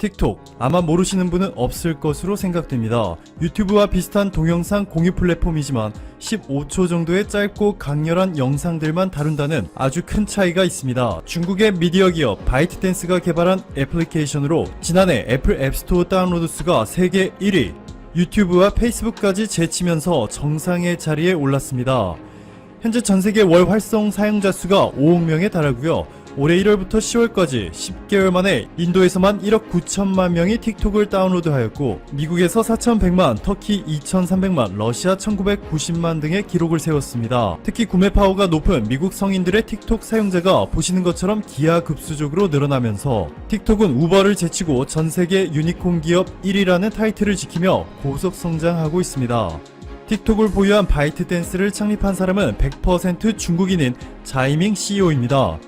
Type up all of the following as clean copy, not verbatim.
틱톡, 아마 모르시는 분은 없을 것으로 생각됩니다. 유튜브와 비슷한 동영상 공유 플랫폼이지만 15초 정도의 짧고 강렬한 영상들만 다룬다는 아주 큰 차이가 있습니다. 중국의 미디어 기업 바이트댄스가 개발한 애플리케이션으로 지난해 애플 앱스토어 다운로드 수가 세계 1위, 유튜브와 페이스북까지 제치면서 정상의 자리에 올랐습니다. 현재 전세계 월 활성 사용자 수가 5억 명에 달하고요. 올해 1월부터 10월까지 10개월 만에 인도에서만 1억 9천만 명이 틱톡을 다운로드하였고, 미국에서 4,100만, 터키 2,300만, 러시아 1,990만 등의 기록을 세웠습니다. 특히 구매 파워가 높은 미국 성인들의 틱톡 사용자가 보시는 것처럼 기하급수적으로 늘어나면서 틱톡은 우버를 제치고 전세계 유니콘 기업 1위라는 타이틀을 지키며 고속 성장하고 있습니다. 틱톡을 보유한 바이트댄스를 창립한 사람은 100% 중국인인 자이밍 CEO입니다.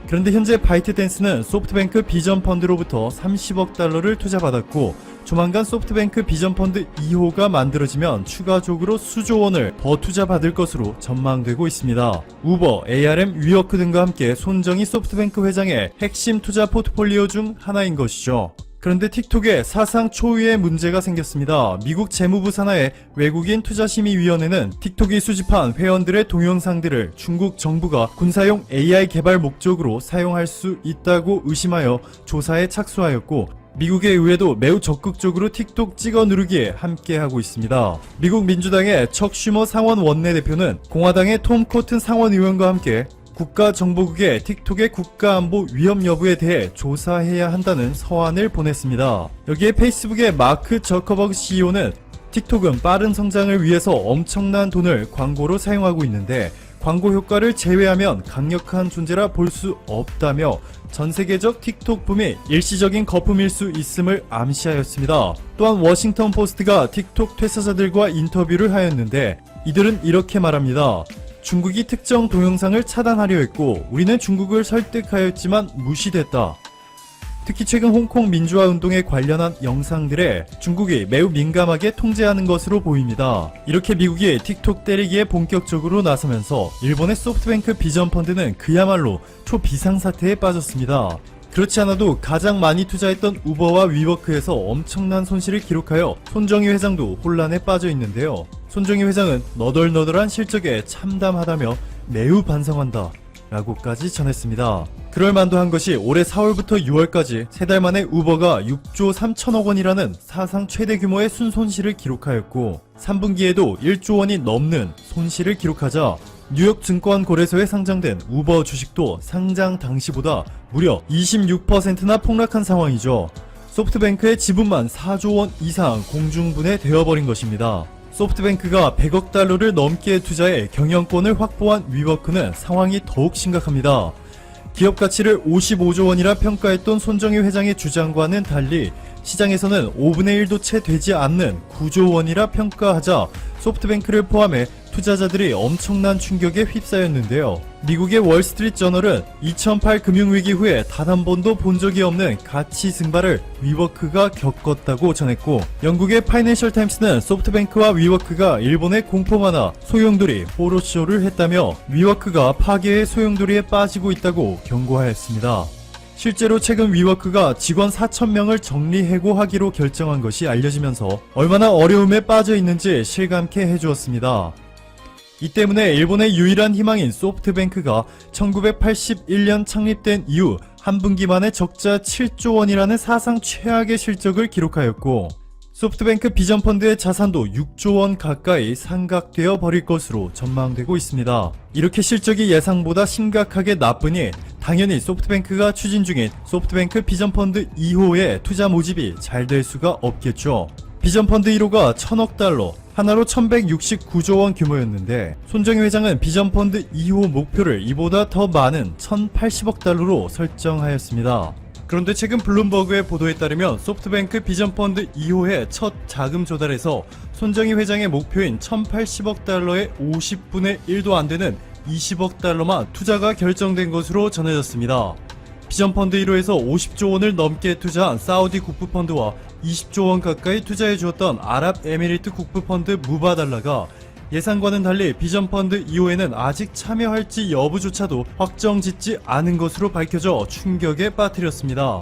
그런데 현재 바이트댄스는 소프트뱅크 비전펀드로부터 30억 달러를 투자받았고, 조만간 소프트뱅크 비전펀드 2호가 만들어지면 추가적으로 수조 원을 더 투자받을 것으로 전망되고 있습니다. 우버, ARM, 위워크 등과 함께 손정희 소프트뱅크 회장의 핵심 투자 포트폴리오 중 하나인 것이죠. 그런데 틱톡에 사상 초유의 문제가 생겼습니다. 미국 재무부 산하의 외국인 투자심의위원회는 틱톡이 수집한 회원들의 동영상들을 중국 정부가 군사용 AI 개발 목적으로 사용할 수 있다고 의심하여 조사에 착수하였고, 미국의 의회도 매우 적극적으로 틱톡 찍어 누르기에 함께하고 있습니다. 미국 민주당의 척 슈머 상원 원내대표는 공화당의 톰 코튼 상원의원과 함께 국가정보국에 틱톡의 국가안보 위험 여부에 대해 조사해야 한다는 서한을 보냈습니다. 여기에 페이스북의 마크 저커버그 CEO는 틱톡은 빠른 성장을 위해서 엄청난 돈을 광고로 사용하고 있는데 광고 효과를 제외하면 강력한 존재라 볼 수 없다며 전세계적 틱톡 붐이 일시적인 거품일 수 있음을 암시하였습니다. 또한 워싱턴 포스트가 틱톡 퇴사자들과 인터뷰를 하였는데 이들은 이렇게 말합니다. 중국이 특정 동영상을 차단하려 했고 우리는 중국을 설득하였지만 무시됐다. 특히 최근 홍콩 민주화 운동에 관련한 영상들에 중국이 매우 민감하게 통제하는 것으로 보입니다. 이렇게 미국이 틱톡 때리기에 본격적으로 나서면서 일본의 소프트뱅크 비전펀드는 그야말로 초비상사태에 빠졌습니다. 그렇지 않아도 가장 많이 투자했던 우버와 위워크에서 엄청난 손실을 기록하여 손정희 회장도 혼란에 빠져 있는데요. 손정희 회장은 너덜너덜한 실적에 참담하다며 매우 반성한다 라고까지 전했습니다. 그럴만도 한 것이 올해 4월부터 6월까지 3달 만에 우버가 6조 3천억 원이라는 사상 최대 규모의 순손실을 기록하였고 3분기에도 1조 원이 넘는 손실을 기록하자 뉴욕 증권거래소에 상장된 우버 주식도 상장 당시보다 무려 26%나 폭락한 상황이죠. 소프트뱅크의 지분만 4조 원 이상 공중분해 되어버린 것입니다. 소프트뱅크가 100억 달러를 넘게 투자해 경영권을 확보한 위워크는 상황이 더욱 심각합니다. 기업 가치를 55조 원이라 평가했던 손정희 회장의 주장과는 달리 시장에서는 5분의 1도 채 되지 않는 9조 원이라 평가하자 소프트뱅크를 포함해 투자자들이 엄청난 충격에 휩싸였는데요. 미국의 월스트리트 저널은 2008 금융위기 후에 단 한 번도 본 적이 없는 가치 증발을 위워크가 겪었다고 전했고, 영국의 파이낸셜 타임스는 소프트뱅크와 위워크가 일본의 공포만화 소용돌이 호러쇼를 했다며 위워크가 파괴의 소용돌이에 빠지고 있다고 경고하였습니다. 실제로 최근 위워크가 직원 4,000명을 정리해고하기로 결정한 것이 알려지면서 얼마나 어려움에 빠져 있는지 실감케 해주었습니다. 이 때문에 일본의 유일한 희망인 소프트뱅크가 1981년 창립된 이후 한 분기 만에 적자 7조 원이라는 사상 최악의 실적을 기록하였고, 소프트뱅크 비전펀드의 자산도 6조 원 가까이 상각되어 버릴 것으로 전망되고 있습니다. 이렇게 실적이 예상보다 심각하게 나쁘니 당연히 소프트뱅크가 추진 중인 소프트뱅크 비전펀드 2호의 투자 모집이 잘 될 수가 없겠죠. 비전펀드 1호가 1000억 달러, 하나로 1169조 원 규모였는데 손정희 회장은 비전펀드 2호 목표를 이보다 더 많은 1080억 달러로 설정하였습니다. 그런데 최근 블룸버그의 보도에 따르면 소프트뱅크 비전펀드 2호의 첫 자금 조달에서 손정희 회장의 목표인 1080억 달러의 50분의 1도 안 되는 20억 달러만 투자가 결정된 것으로 전해졌습니다. 비전펀드 1호에서 50조 원을 넘게 투자한 사우디 국부펀드와 20조 원 가까이 투자해 주었던 아랍에미리트 국부펀드 무바달라가 예상과는 달리 비전펀드 2호에는 아직 참여할지 여부조차도 확정짓지 않은 것으로 밝혀져 충격에 빠뜨렸습니다.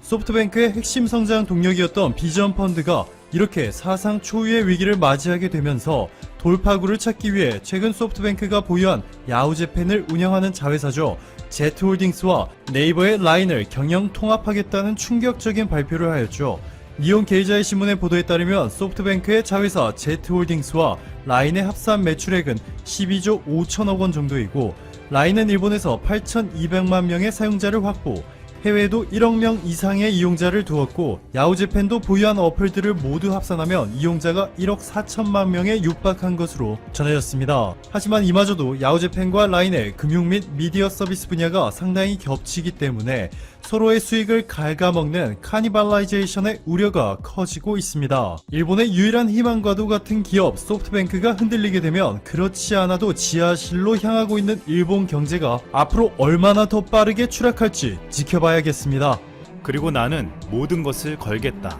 소프트뱅크의 핵심 성장 동력이었던 비전 펀드가 이렇게 사상 초유의 위기를 맞이하게 되면서 돌파구를 찾기 위해 최근 소프트뱅크가 보유한 야후재팬을 운영하는 자회사죠. 제트홀딩스와 네이버의 라인을 경영 통합하겠다는 충격적인 발표를 하였죠. 니온 게이자의 신문의 보도에 따르면 소프트뱅크의 자회사 제트홀딩스와 라인의 합산 매출액은 12조 5천억 원 정도이고, 라인은 일본에서 8,200만 명의 사용자를 확보, 해외에도 1억 명 이상의 이용자를 두었고, 야후재팬도 보유한 어플들을 모두 합산하면 이용자가 1억 4천만 명에 육박한 것으로 전해졌습니다. 하지만 이마저도 야후재팬과 라인의 금융 및 미디어 서비스 분야가 상당히 겹치기 때문에 서로의 수익을 갉아먹는 카니발라이제이션의 우려가 커지고 있습니다. 일본의 유일한 희망과도 같은 기업 소프트뱅크가 흔들리게 되면 그렇지 않아도 지하실로 향하고 있는 일본 경제가 앞으로 얼마나 더 빠르게 추락할지 지켜봐야겠습니다. 그리고 나는 모든 것을 걸겠다.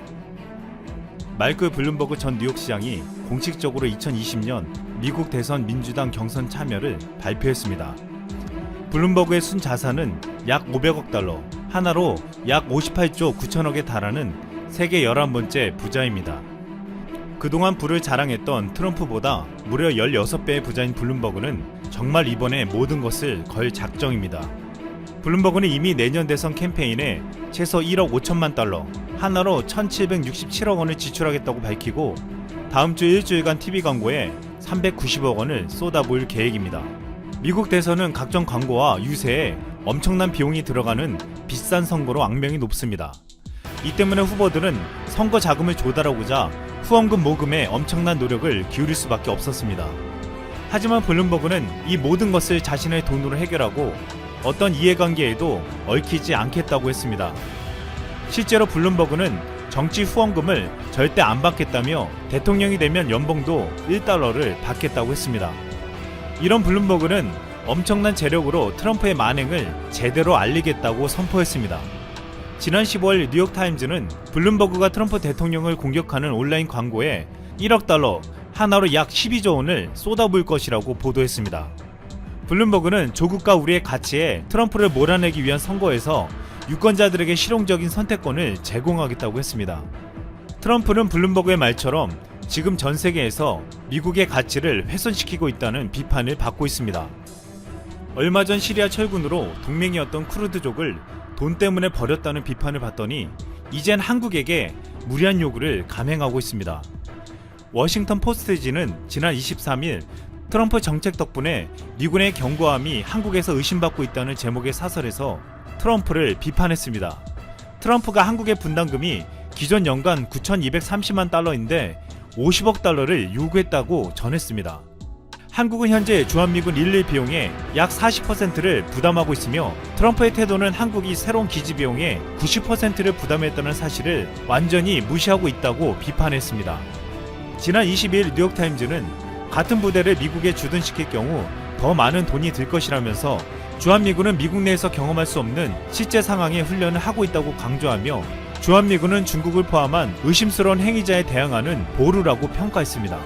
마이클 블룸버그 전 뉴욕시장이 공식적으로 2020년 미국 대선 민주당 경선 참여를 발표했습니다. 블룸버그의 순자산은 약 500억 달러, 하나로 약 58조 9천억에 달하는 세계 11번째 부자입니다. 그동안 부를 자랑했던 트럼프보다 무려 16배의 부자인 블룸버그는 정말 이번에 모든 것을 걸 작정입니다. 블룸버그는 이미 내년 대선 캠페인에 최소 1억 5천만 달러, 하나로 1767억 원을 지출하겠다고 밝히고, 다음 주 일주일간 TV 광고에 390억 원을 쏟아부을 계획입니다. 미국 대선은 각종 광고와 유세에 엄청난 비용이 들어가는 비싼 선거로 악명이 높습니다. 이 때문에 후보들은 선거 자금을 조달하고자 후원금 모금에 엄청난 노력을 기울일 수밖에 없었습니다. 하지만 블룸버그는 이 모든 것을 자신의 돈으로 해결하고 어떤 이해관계에도 얽히지 않겠다고 했습니다. 실제로 블룸버그는 정치 후원금을 절대 안 받겠다며 대통령이 되면 연봉도 1달러를 받겠다고 했습니다. 이런 블룸버그는 엄청난 재력으로 트럼프의 만행을 제대로 알리겠다고 선포했습니다. 지난 15일 뉴욕타임즈는 블룸버그가 트럼프 대통령을 공격하는 온라인 광고에 1억 달러, 하나로 약 12조 원을 쏟아부을 것이라고 보도했습니다. 블룸버그는 조국과 우리의 가치에 트럼프를 몰아내기 위한 선거에서 유권자들에게 실용적인 선택권을 제공하겠다고 했습니다. 트럼프는 블룸버그의 말처럼 지금 전 세계에서 미국의 가치를 훼손시키고 있다는 비판을 받고 있습니다. 얼마 전 시리아 철군으로 동맹이었던 쿠르드족을 돈 때문에 버렸다는 비판을 받더니 이젠 한국에게 무리한 요구를 감행하고 있습니다. 워싱턴 포스트지는 지난 23일 트럼프 정책 덕분에 미군의 견고함이 한국에서 의심받고 있다는 제목의 사설에서 트럼프를 비판했습니다. 트럼프가 한국의 분담금이 기존 연간 9,230만 달러인데 50억 달러를 요구했다고 전했습니다. 한국은 현재 주한미군 1일 비용의 약 40%를 부담하고 있으며, 트럼프의 태도는 한국이 새로운 기지 비용의 90%를 부담했다는 사실을 완전히 무시하고 있다고 비판했습니다. 지난 22일 뉴욕타임즈는 같은 부대를 미국에 주둔시킬 경우 더 많은 돈이 들 것이라면서 주한미군은 미국 내에서 경험할 수 없는 실제 상황의 훈련을 하고 있다고 강조하며, 주한미군은 중국을 포함한 의심스러운 행위자에 대항하는 보루라고 평가했습니다.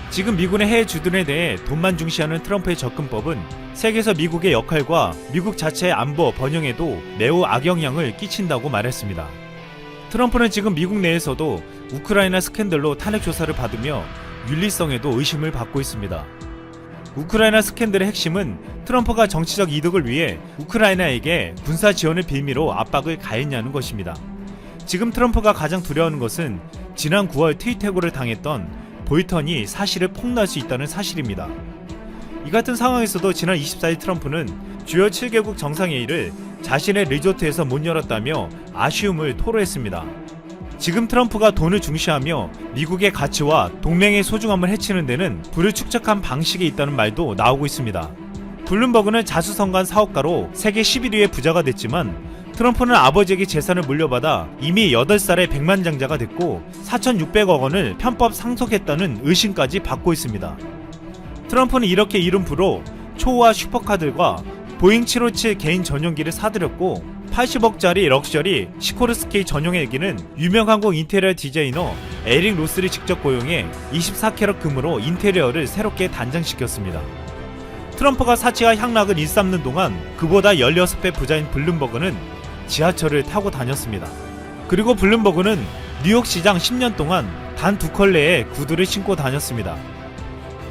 지금 미군의 해외 주둔에 대해 돈만 중시하는 트럼프의 접근법은 세계에서 미국의 역할과 미국 자체의 안보 번영에도 매우 악영향을 끼친다고 말했습니다. 트럼프는 지금 미국 내에서도 우크라이나 스캔들로 탄핵 조사를 받으며 윤리성에도 의심을 받고 있습니다. 우크라이나 스캔들의 핵심은 트럼프가 정치적 이득을 위해 우크라이나에게 군사 지원을 빌미로 압박을 가했냐는 것입니다. 지금 트럼프가 가장 두려워하는 것은 지난 9월 트윗해고를 당했던 볼턴이 사실을 폭로할 수 있다는 사실입니다. 이 같은 상황에서도 지난 24일 트럼프는 주요 7개국 정상회의를 자신의 리조트에서 못 열었다며 아쉬움을 토로했습니다. 지금 트럼프가 돈을 중시하며 미국의 가치와 동맹의 소중함을 해치는 데는 부를 축적한 방식이 있다는 말도 나오고 있습니다. 블룸버그는 자수성가한 사업가로 세계 11위의 부자가 됐지만, 트럼프는 아버지에게 재산을 물려받아 이미 8살에 백만장자가 됐고 4,600억 원을 편법 상속했다는 의심까지 받고 있습니다. 트럼프는 이렇게 이룬 부로 초호화 슈퍼카들과 보잉 757 개인 전용기를 사들였고, 80억짜리 럭셔리 시코르스키 전용 헬기는 유명 항공 인테리어 디자이너 에릭 로스를 직접 고용해 24캐럿 금으로 인테리어를 새롭게 단장시켰습니다. 트럼프가 사치와 향락을 일삼는 동안 그보다 16배 부자인 블룸버그는 지하철을 타고 다녔습니다. 그리고 블룸버그는 뉴욕 시장 10년 동안 단 2컬레의 구두를 신고 다녔습니다.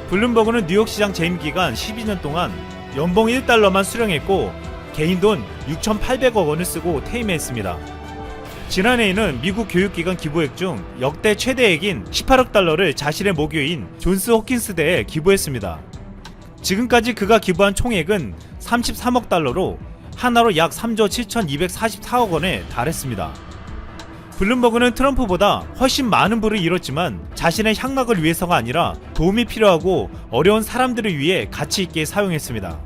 블룸버그는 뉴욕 시장 재임 기간 12년 동안 연봉 1달러만 수령했고 개인 돈 6,800억 원을 쓰고 퇴임했습니다. 지난해에는 미국 교육기관 기부액 중 역대 최대액인 18억 달러를 자신의 모교인 존스 호킨스대에 기부했습니다. 지금까지 그가 기부한 총액은 33억 달러로 하나로 약 3조 7,244억 원에 달했습니다. 블룸버그는 트럼프보다 훨씬 많은 부를 잃었지만 자신의 향락을 위해서가 아니라 도움이 필요하고 어려운 사람들을 위해 가치 있게 사용했습니다.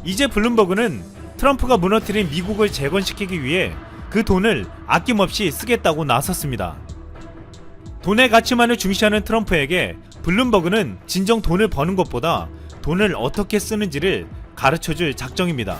이제 블룸버그는 트럼프가 무너뜨린 미국을 재건시키기 위해 그 돈을 아낌없이 쓰겠다고 나섰습니다. 돈의 가치만을 중시하는 트럼프에게 블룸버그는 진정 돈을 버는 것보다 돈을 어떻게 쓰는지를 가르쳐줄 작정입니다.